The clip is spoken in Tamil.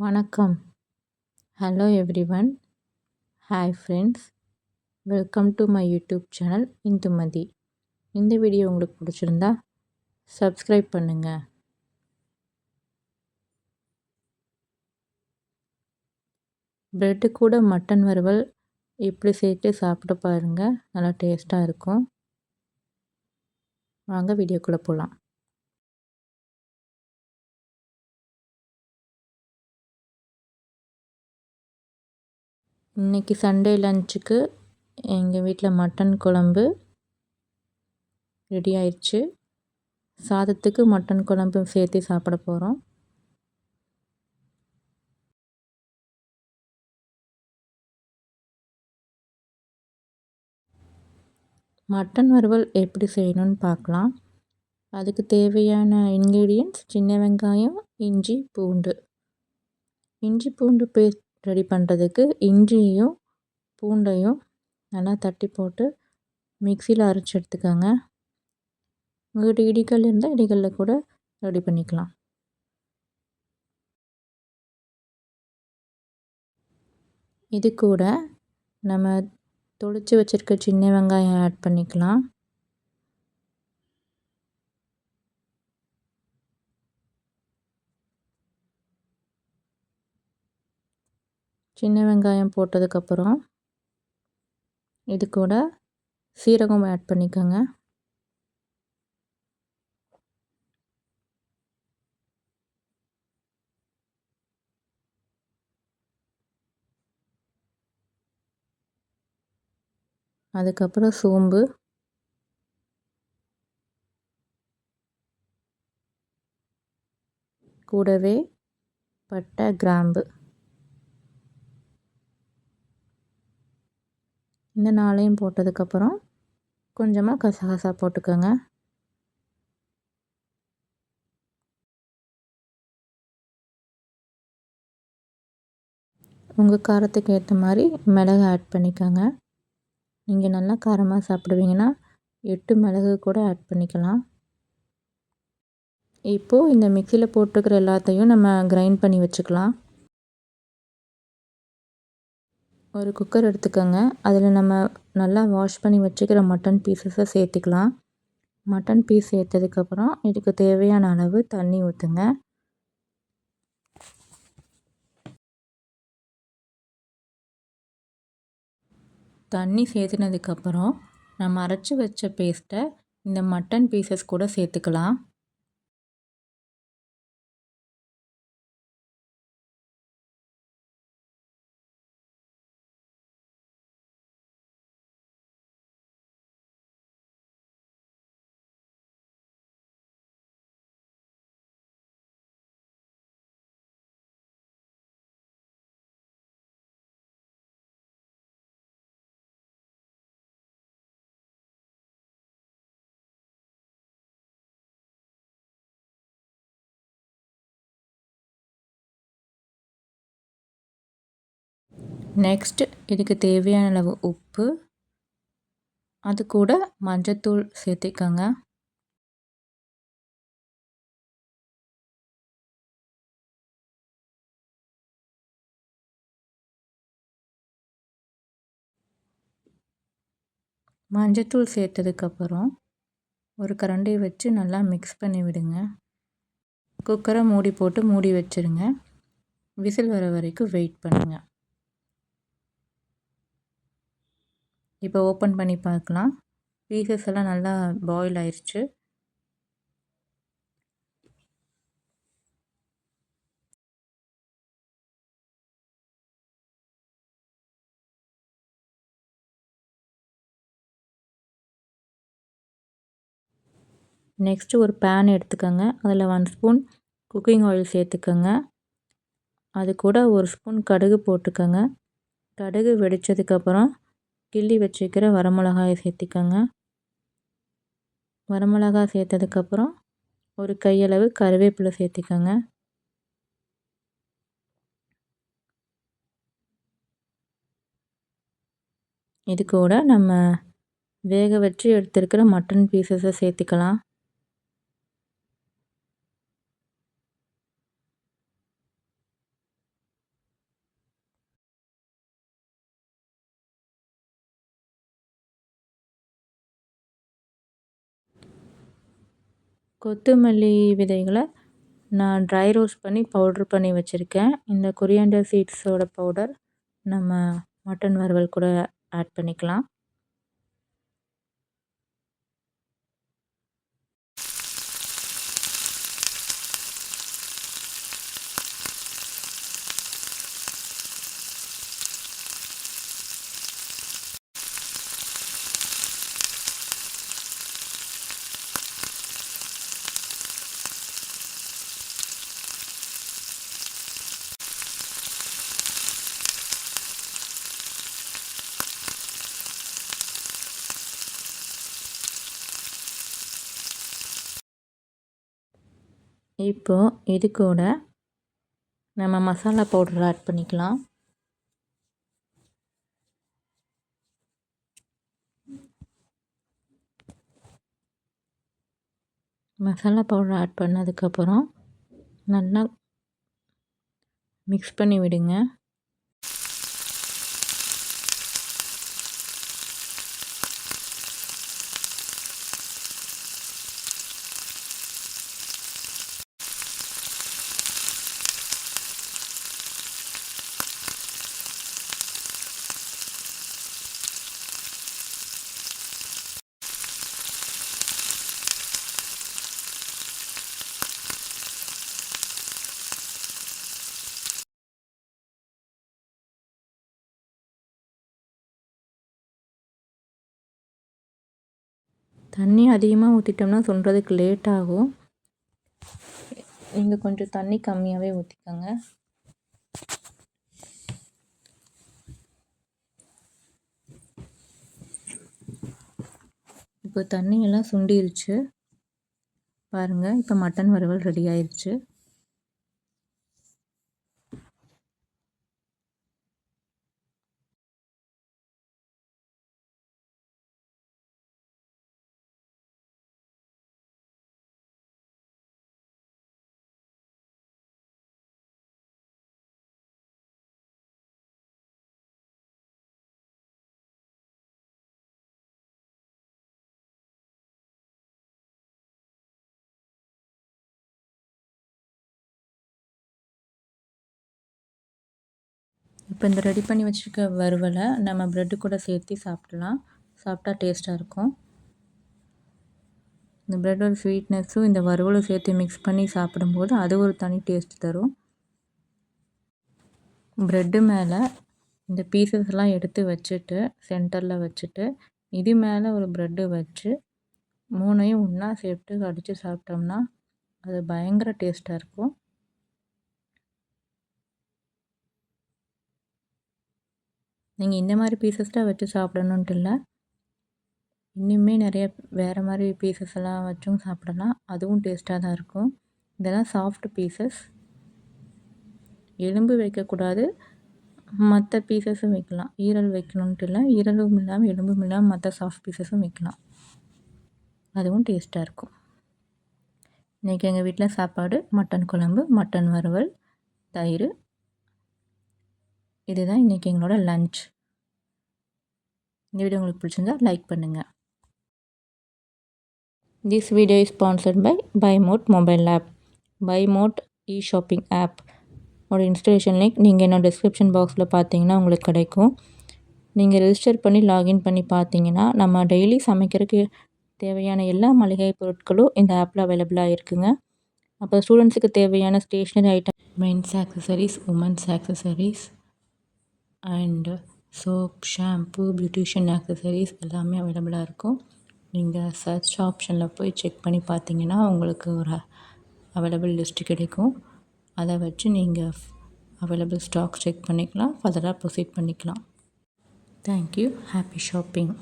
வணக்கம். Hello everyone. Hi friends. Welcome to my YouTube channel Indumathi. இந்த வீடியோ உங்களுக்கு பிடிச்சிருந்தா சப்ஸ்கிரைப் பண்ணுங்கள். ப்ரெட்டு கூட மட்டன் வறுவல் இப்படி சேர்த்து சாப்பிட்டு பாருங்கள். நல்லா டேஸ்ட்டாக இருக்கும். வாங்க வீடியோக்குள்ளே போகலாம். இன்றைக்கி சண்டே லஞ்சுக்கு எங்கள் வீட்டில் மட்டன் குழம்பு ரெடி ஆயிடுச்சு. சாதத்துக்கு மட்டன் குழம்பு சேர்த்து சாப்பிட போகிறோம். மட்டன் வறுவல் எப்படி செய்யணும்னு பார்க்கலாம். அதுக்கு தேவையான இன்க்ரீடியன்ட்ஸ் சின்ன வெங்காயம், இஞ்சி, பூண்டு. இஞ்சி பூண்டு பேஸ்ட் ரெடி பண்ணுறதுக்கு இஞ்சியையும் பூண்டையும் நல்லா தட்டி போட்டு மிக்சியில் அரைச்சி எடுத்துக்கோங்க. உங்கள்கிட்ட இடிகல் இருந்தால் இடிகல்லில் கூட ரெடி பண்ணிக்கலாம். இது கூட நம்ம தொளிச்சு வச்சுருக்க சின்ன வெங்காயம் ஆட் பண்ணிக்கலாம். சின்ன வெங்காயம் போட்டதுக்கப்புறம் இது கூட சீரகம் ஆட் பண்ணிக்கோங்க. அதுக்கப்புறம் சோம்பு, கூடவே பட்டை, கிராம்பு, இந்த நாளையும் போட்டதுக்கப்புறம் கொஞ்சமாக கசகசா போட்டுக்கோங்க. உங்கள் காரத்துக்கு ஏற்ற மாதிரி மிளகு ஆட் பண்ணிக்கோங்க. நீங்கள் நல்லா காரமாக சாப்பிடுவீங்கன்னா 8 மிளகு கூட ஆட் பண்ணிக்கலாம். இப்போது இந்த மிக்சியில் போட்டுக்கிற எல்லாத்தையும் நம்ம கிரைண்ட் பண்ணி வச்சுக்கலாம். ஒரு குக்கர் எடுத்துக்கோங்க. அதில் நம்ம நல்லா வாஷ் பண்ணி வச்சுக்கிற மட்டன் பீசஸை சேர்த்துக்கலாம். மட்டன் பீஸ் சேர்த்ததுக்கப்புறம் இதுக்கு தேவையான அளவு தண்ணி ஊற்றுங்க. தண்ணி சேர்த்துனதுக்கப்புறம் நம்ம அரைச்சி வச்ச பேஸ்ட்டை இந்த மட்டன் பீசஸ் கூட சேர்த்துக்கலாம். நெக்ஸ்ட் இதுக்கு தேவையான அளவு உப்பு, அது கூட மஞ்சத்தூள் சேர்த்துக்கோங்க. மஞ்சத்தூள் சேர்த்ததுக்கப்புறம் ஒரு கரண்டியை வச்சு நல்லா மிக்ஸ் பண்ணி விடுங்க. குக்கரை மூடி போட்டு மூடி வச்சுருங்க. விசில் வர வரைக்கும் வெயிட் பண்ணுங்கள். இப்போ ஓப்பன் பண்ணி பார்க்கலாம். பீசஸ் எல்லாம் நல்லா பாயில் ஆயிடுச்சு. நெக்ஸ்ட்டு ஒரு பேன் எடுத்துக்கோங்க. அதில் 1 ஸ்பூன் குக்கிங் ஆயில் சேர்த்துக்கோங்க. அது கூட 1 ஸ்பூன் கடுகு போட்டுக்கோங்க. கடுகு வெடித்ததுக்கப்புறம் கிள்ளி வச்சுக்கிற வரமிளகாயை சேர்த்துக்கோங்க. வரமிளகாய் சேர்த்ததுக்கப்புறம் ஒரு கையளவு கருவேப்பிலை சேர்த்துக்கோங்க. இது கூட நம்ம வேக வச்சு எடுத்துருக்கிற மட்டன் பீசஸை சேர்த்துக்கலாம். கொத்தமல்லி விதைகளை நான் ட்ரை ரோஸ்ட் பண்ணி பவுட்ரு பண்ணி வச்சுருக்கேன். இந்த கொரியாண்டர் சீட்ஸோட பவுடர் நம்ம மட்டன் வறுவல் கூட ஆட் பண்ணிக்கலாம். இப்போது இது கூட நம்ம மசாலா பவுடர் ஆட் பண்ணிக்கலாம். மசாலா பவுடர் ஆட் பண்ணதுக்கப்புறம் நல்லா மிக்ஸ் பண்ணி விடுங்க. தண்ணி அதிகமாக ஊற்றிட்டோம்னா சுண்டுறதுக்கு லேட் ஆகும். நீங்கள் கொஞ்சம் தண்ணி கம்மியாகவே ஊற்றிக்கோங்க. இப்போ தண்ணியெல்லாம் சுண்டிருச்சு பாருங்கள். இப்போ மட்டன் வறுவல் ரெடி ஆயிடுச்சு. இப்போ இந்த ரெடி பண்ணி வச்சுருக்க வறுவலை நம்ம ப்ரெட்டு கூட சேர்த்து சாப்பிடலாம். சாப்பிட்டா டேஸ்ட்டாக இருக்கும். இந்த ப்ரெட்டோட ஸ்வீட்னஸும் இந்த வறுவலும் சேர்த்து மிக்ஸ் பண்ணி சாப்பிடும்போது அது ஒரு தனி டேஸ்ட் தரும். ப்ரெட்டு மேலே இந்த பீசஸ்லாம் எடுத்து வச்சுட்டு சென்டரில் வச்சுட்டு இது மேலே ஒரு ப்ரெட்டு வச்சு 3ஐயும் ஒன்றா சேர்த்து கடித்து சாப்பிட்டோம்னா அது பயங்கர டேஸ்ட்டாக இருக்கும். நீங்கள் இந்த மாதிரி பீசஸ்லாம் வச்சு சாப்பிடணுன்ட்டு இல்லை, இன்னுமே நிறைய வேறு மாதிரி பீசஸ் எல்லாம் வச்சும் சாப்பிடலாம். அதுவும் டேஸ்ட்டாக தான் இருக்கும். இதெல்லாம் சாஃப்ட் பீசஸ், எலும்பு வைக்கக்கூடாது, மற்ற பீசஸும் வைக்கலாம். ஈரல் வைக்கணுன்ட்டு இல்லை, ஈரலும் இல்லாமல் எலும்பும் இல்லாமல் மற்ற சாஃப்ட் பீசஸும் வைக்கலாம். அதுவும் டேஸ்ட்டாக இருக்கும். இன்றைக்கி எங்கள் வீட்டில் சாப்பாடு மட்டன் குழம்பு, மட்டன் வறுவல், தயிர். இதுதான் இன்றைக்கி எங்களோட லன்ச். இந்த வீடியோ உங்களுக்கு பிடிச்சிருந்தா லைக் பண்ணுங்கள். This video is sponsored by BuyMote mobile app. BuyMote e-shopping app ஒரு இன்ஸ்டாலேஷன் லிங்க் நீங்கள் என்னோட டிஸ்கிரிப்ஷன் பாக்ஸில் பார்த்தீங்கன்னா உங்களுக்கு கிடைக்கும். நீங்கள் ரெஜிஸ்டர் பண்ணி லாகின் பண்ணி பார்த்தீங்கன்னா நம்ம டெய்லி சமைக்கிறதுக்கு தேவையான எல்லா மளிகை பொருட்களும் இந்த ஆப்பில் அவைலபிளாக இருக்குங்க. அப்போ ஸ்டூடெண்ட்ஸுக்கு தேவையான stationery item, men's accessories, women's accessories and soap, shampoo, beautician accessories எல்லாமே அவைலபிளாக இருக்கும். நீங்கள் சர்ச் ஆப்ஷனில் போய் செக் பண்ணி பார்த்தீங்கன்னா உங்களுக்கு ஒரு அவைலபிள் லிஸ்ட்டு கிடைக்கும். அதை வச்சு நீங்கள் அவைலபிள் ஸ்டாக் செக் பண்ணிக்கலாம், ஃபர்தராக ப்ரொசீட் பண்ணிக்கலாம். தேங்க்யூ. Happy shopping.